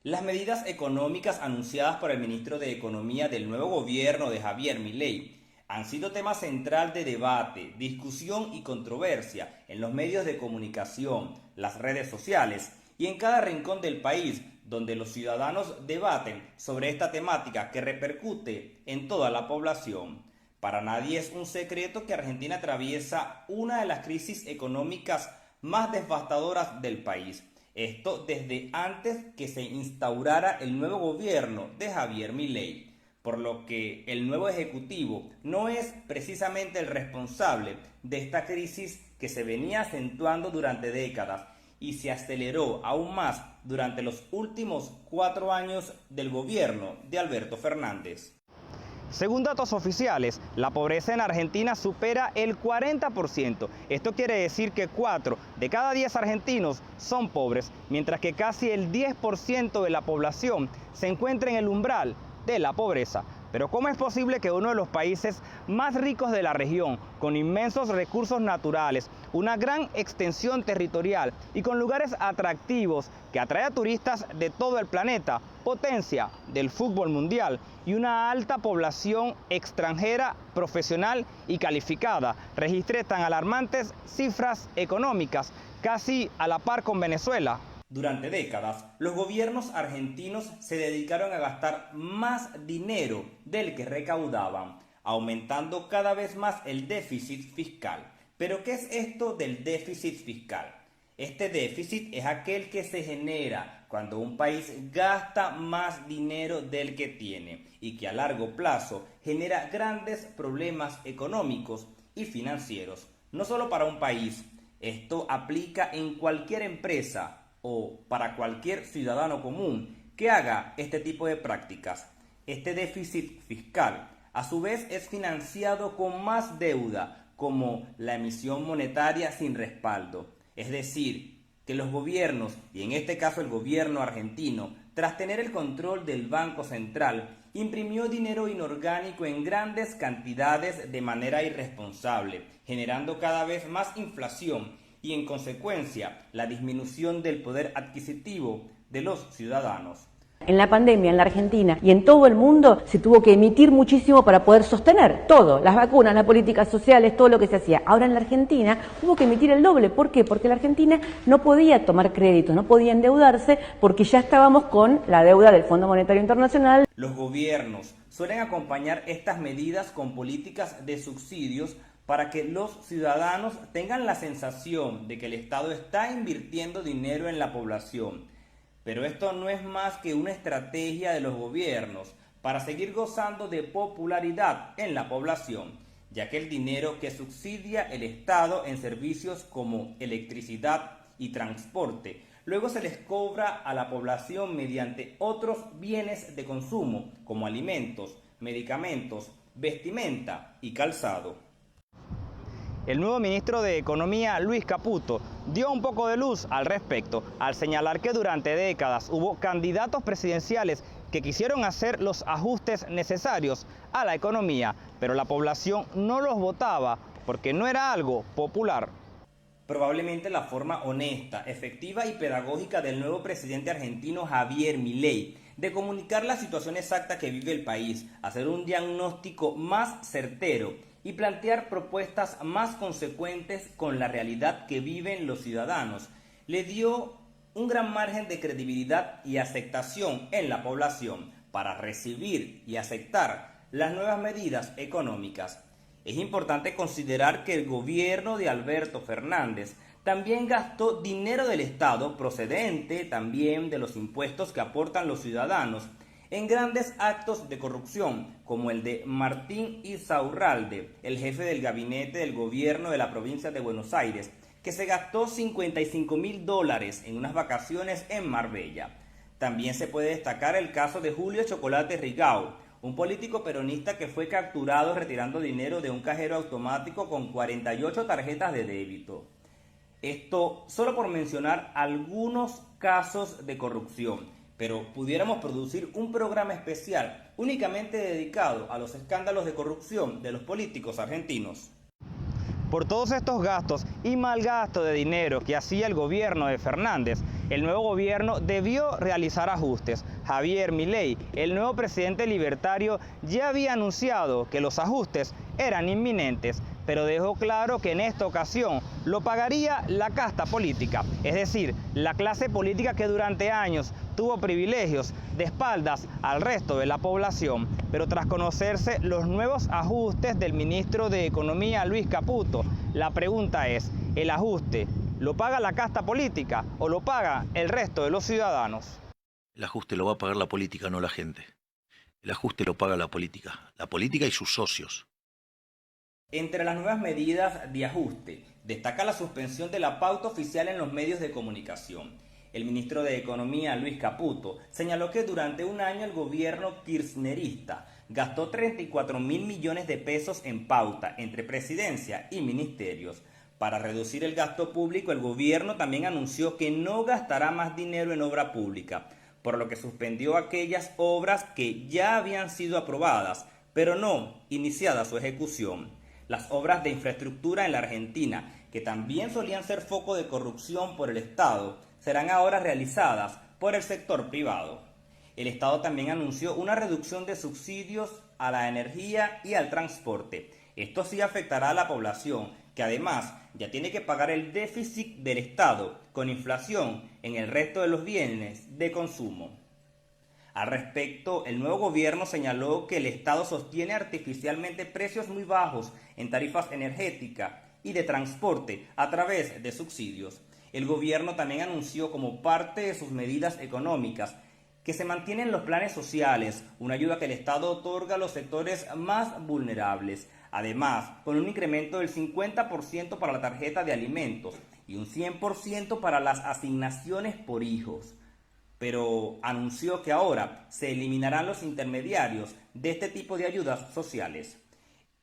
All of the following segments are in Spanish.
Las medidas económicas anunciadas por el ministro de Economía del nuevo gobierno de Javier Milei han sido tema central de debate, discusión y controversia en los medios de comunicación, las redes sociales y en cada rincón del país donde los ciudadanos debaten sobre esta temática que repercute en toda la población. Para nadie es un secreto que Argentina atraviesa una de las crisis económicas más devastadoras del país. Esto desde antes que se instaurara el nuevo gobierno de Javier Milei, por lo que el nuevo ejecutivo no es precisamente el responsable de esta crisis que se venía acentuando durante décadas y se aceleró aún más durante los últimos 4 años del gobierno de Alberto Fernández. Según datos oficiales, la pobreza en Argentina supera el 40%. Esto quiere decir que 4 de cada 10 argentinos son pobres, mientras que casi el 10% de la población se encuentra en el umbral de la pobreza. Pero ¿cómo es posible que uno de los países más ricos de la región, con inmensos recursos naturales, una gran extensión territorial y con lugares atractivos que atrae a turistas de todo el planeta, potencia del fútbol mundial y una alta población extranjera profesional y calificada, registre tan alarmantes cifras económicas, casi a la par con Venezuela? Durante décadas, los gobiernos argentinos se dedicaron a gastar más dinero del que recaudaban, aumentando cada vez más el déficit fiscal. ¿Pero qué es esto del déficit fiscal? Este déficit es aquel que se genera cuando un país gasta más dinero del que tiene y que a largo plazo genera grandes problemas económicos y financieros. No solo para un país, esto aplica en cualquier empresa o para cualquier ciudadano común que haga este tipo de prácticas. Este déficit fiscal, a su vez, es financiado con más deuda, como la emisión monetaria sin respaldo. Es decir, que los gobiernos, y en este caso el gobierno argentino, tras tener el control del Banco Central, imprimió dinero inorgánico en grandes cantidades de manera irresponsable, generando cada vez más inflación y en consecuencia la disminución del poder adquisitivo de los ciudadanos. En la pandemia, en la Argentina y en todo el mundo se tuvo que emitir muchísimo para poder sostener todo, las vacunas, las políticas sociales, todo lo que se hacía. Ahora en la Argentina hubo que emitir el doble. ¿Por qué? Porque la Argentina no podía tomar créditos, no podía endeudarse porque ya estábamos con la deuda del Fondo Monetario Internacional. Los gobiernos suelen acompañar estas medidas con políticas de subsidios para que los ciudadanos tengan la sensación de que el Estado está invirtiendo dinero en la población. Pero esto no es más que una estrategia de los gobiernos para seguir gozando de popularidad en la población, ya que el dinero que subsidia el Estado en servicios como electricidad y transporte, luego se les cobra a la población mediante otros bienes de consumo, como alimentos, medicamentos, vestimenta y calzado. El nuevo ministro de Economía, Luis Caputo, dio un poco de luz al respecto, al señalar que durante décadas hubo candidatos presidenciales que quisieron hacer los ajustes necesarios a la economía, pero la población no los votaba porque no era algo popular. Probablemente la forma honesta, efectiva y pedagógica del nuevo presidente argentino Javier Milei de comunicar la situación exacta que vive el país, hacer un diagnóstico más certero y plantear propuestas más consecuentes con la realidad que viven los ciudadanos, le dio un gran margen de credibilidad y aceptación en la población para recibir y aceptar las nuevas medidas económicas. Es importante considerar que el gobierno de Alberto Fernández también gastó dinero del Estado procedente también de los impuestos que aportan los ciudadanos en grandes actos de corrupción, como el de Martín Insaurralde, el jefe del gabinete del gobierno de la provincia de Buenos Aires, que se gastó $55.000 en unas vacaciones en Marbella. También se puede destacar el caso de Julio Chocolate Rigau, un político peronista que fue capturado retirando dinero de un cajero automático con 48 tarjetas de débito. Esto solo por mencionar algunos casos de corrupción, pero pudiéramos producir un programa especial únicamente dedicado a los escándalos de corrupción de los políticos argentinos. Por todos estos gastos y mal gasto de dinero que hacía el gobierno de Fernández, el nuevo gobierno debió realizar ajustes. Javier Milei, el nuevo presidente libertario, ya había anunciado que los ajustes eran inminentes, pero dejó claro que en esta ocasión lo pagaría la casta política, es decir, la clase política que durante años tuvo privilegios de espaldas al resto de la población. Pero tras conocerse los nuevos ajustes del ministro de Economía, Luis Caputo, la pregunta es, ¿el ajuste lo paga la casta política o lo paga el resto de los ciudadanos? El ajuste lo va a pagar la política, no la gente. El ajuste lo paga la política y sus socios. Entre las nuevas medidas de ajuste, destaca la suspensión de la pauta oficial en los medios de comunicación. El ministro de Economía, Luis Caputo, señaló que durante un año el gobierno kirchnerista gastó 34.000 millones de pesos en pauta entre presidencia y ministerios. Para reducir el gasto público, el gobierno también anunció que no gastará más dinero en obra pública, por lo que suspendió aquellas obras que ya habían sido aprobadas, pero no iniciada su ejecución. Las obras de infraestructura en la Argentina, que también solían ser foco de corrupción por el Estado, serán ahora realizadas por el sector privado. El Estado también anunció una reducción de subsidios a la energía y al transporte. Esto sí afectará a la población, que además ya tiene que pagar el déficit del Estado con inflación en el resto de los bienes de consumo. Al respecto, el nuevo gobierno señaló que el Estado sostiene artificialmente precios muy bajos en tarifas energéticas y de transporte a través de subsidios. El gobierno también anunció como parte de sus medidas económicas que se mantienen los planes sociales, una ayuda que el Estado otorga a los sectores más vulnerables. Además, con un incremento del 50% para la tarjeta de alimentos y un 100% para las asignaciones por hijos. Pero anunció que ahora se eliminarán los intermediarios de este tipo de ayudas sociales.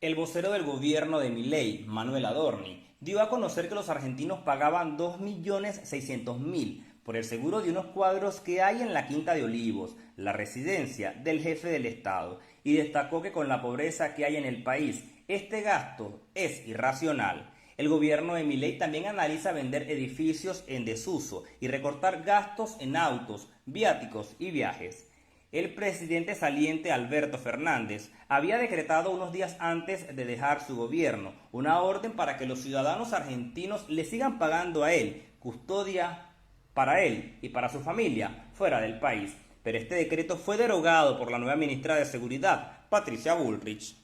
El vocero del gobierno de Milei, Manuel Adorni, dio a conocer que los argentinos pagaban 2.600.000 por el seguro de unos cuadros que hay en la Quinta de Olivos, la residencia del jefe del Estado, y destacó que con la pobreza que hay en el país, este gasto es irracional. El gobierno de Milei también analiza vender edificios en desuso y recortar gastos en autos, viáticos y viajes. El presidente saliente Alberto Fernández había decretado unos días antes de dejar su gobierno una orden para que los ciudadanos argentinos le sigan pagando a él custodia para él y para su familia fuera del país. Pero este decreto fue derogado por la nueva ministra de Seguridad, Patricia Bullrich.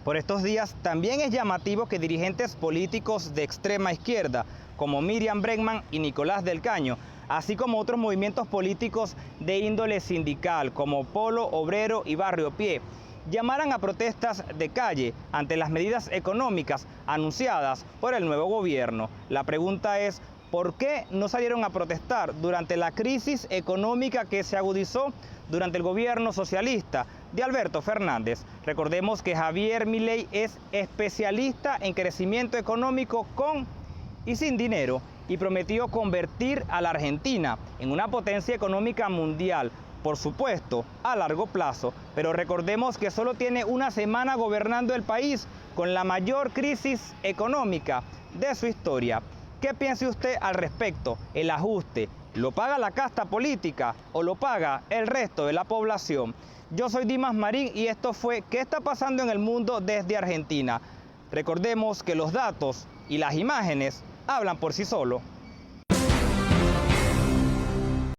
Por estos días también es llamativo que dirigentes políticos de extrema izquierda, como Miriam Bregman y Nicolás del Caño, así como otros movimientos políticos de índole sindical, como Polo Obrero y Barrio Pie, llamaran a protestas de calle ante las medidas económicas anunciadas por el nuevo gobierno. La pregunta es, ¿por qué no salieron a protestar durante la crisis económica que se agudizó durante el gobierno socialista de Alberto Fernández? Recordemos que Javier Milei es especialista en crecimiento económico con y sin dinero y prometió convertir a la Argentina en una potencia económica mundial, por supuesto, a largo plazo. Pero recordemos que solo tiene una semana gobernando el país con la mayor crisis económica de su historia. ¿Qué piensa usted al respecto? ¿El ajuste lo paga la casta política o lo paga el resto de la población? Yo soy Dimas Marín y esto fue ¿Qué está pasando en el mundo desde Argentina? Recordemos que los datos y las imágenes hablan por sí solos.